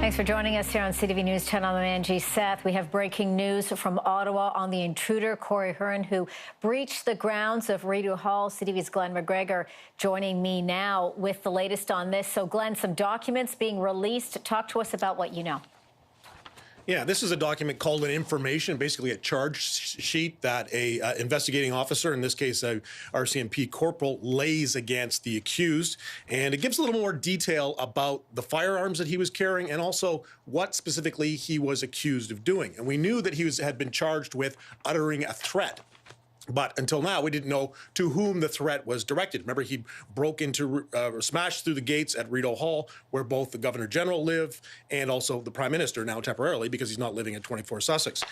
Thanks for joining us here on CTV News 10. I'm Angie Seth. We have breaking news from Ottawa on the intruder, Corey Hearn, who breached the grounds of Rideau Hall. CTV's Glenn McGregor joining me now with the latest on this. So, Glenn, some documents being released. Talk to us about what you know. Yeah, this is a document called an information, basically a charge sheet that a investigating officer, in this case a RCMP corporal, lays against the accused. And it gives a little more detail about the firearms that he was carrying and also what specifically he was accused of doing. And we knew that he had been charged with uttering a threat. But until now, we didn't know to whom the threat was directed. Remember, he broke into, smashed through the gates at Rideau Hall, where both the Governor General live and also the Prime Minister, now temporarily, because he's not living at 24 Sussex.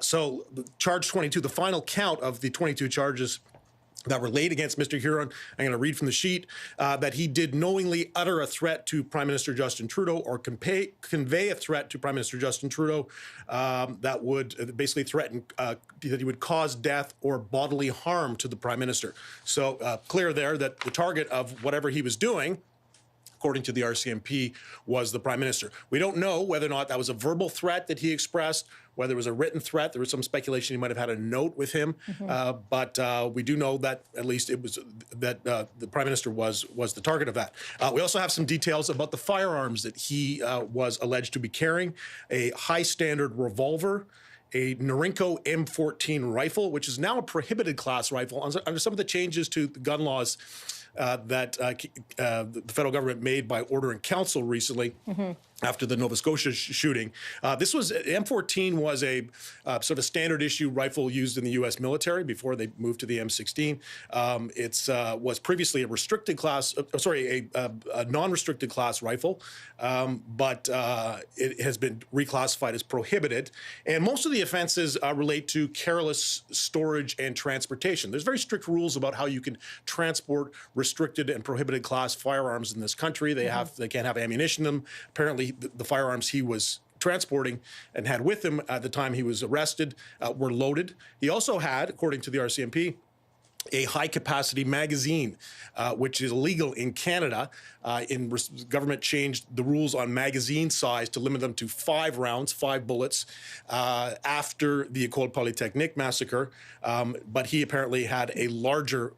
So charge 22, the final count of the 22 charges that were laid against Mr. Huron, I'm going to read from the sheet, that he did knowingly utter a threat to Prime Minister Justin Trudeau or convey a threat to Prime Minister Justin Trudeau that would basically threaten that he would cause death or bodily harm to the Prime Minister. So clear there that the target of whatever he was doing, according to the RCMP, was the Prime Minister. We don't know whether or not that was a verbal threat that he expressed, whether it was a written threat. There was some speculation he might have had a note with him, but we do know that at least it was that the Prime Minister was the target of that. We also have some details about the firearms that he was alleged to be carrying: a high-standard revolver, a Norinco M14 rifle, which is now a prohibited class rifle under some of the changes to the gun laws that the federal government made by order in council recently after the Nova Scotia shooting. M14 was a sort of a standard issue rifle used in the U.S. military before they moved to the M16. It was previously a restricted class, a non-restricted class rifle, but it has been reclassified as prohibited. And most of the offenses relate to careless storage and transportation. There's very strict rules about how you can transport restricted and prohibited class firearms in this country. They can't have ammunition in them. Apparently, the firearms he was transporting and had with him at the time he was arrested were loaded. He also had, according to the RCMP, a high-capacity magazine, which is illegal in Canada. Government changed the rules on magazine size to limit them to 5 rounds, 5 bullets, after the École Polytechnique massacre. But he apparently had a larger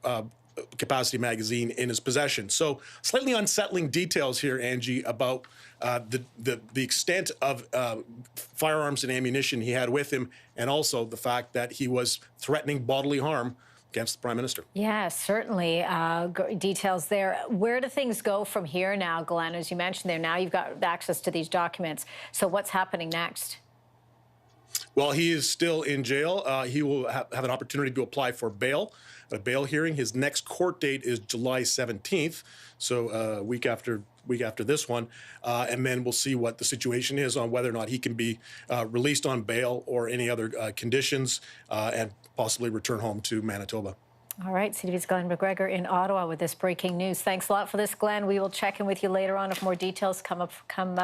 capacity magazine in his possession. So slightly unsettling details here, Angie, about the extent of firearms and ammunition he had with him, and also the fact that he was threatening bodily harm against the Prime Minister. Yeah, certainly. Details there. Where do things go from here now, Glenn? As you mentioned there, now you've got access to these documents. So what's happening next? Well, he is still in jail. He will have an opportunity to apply for bail, a bail hearing. His next court date is July 17th, so a week after this one, and then we'll see what the situation is on whether or not he can be released on bail or any other conditions, and possibly return home to Manitoba. All right, CTV's Glenn McGregor in Ottawa with this breaking news. Thanks a lot for this, Glenn. We will check in with you later on if more details come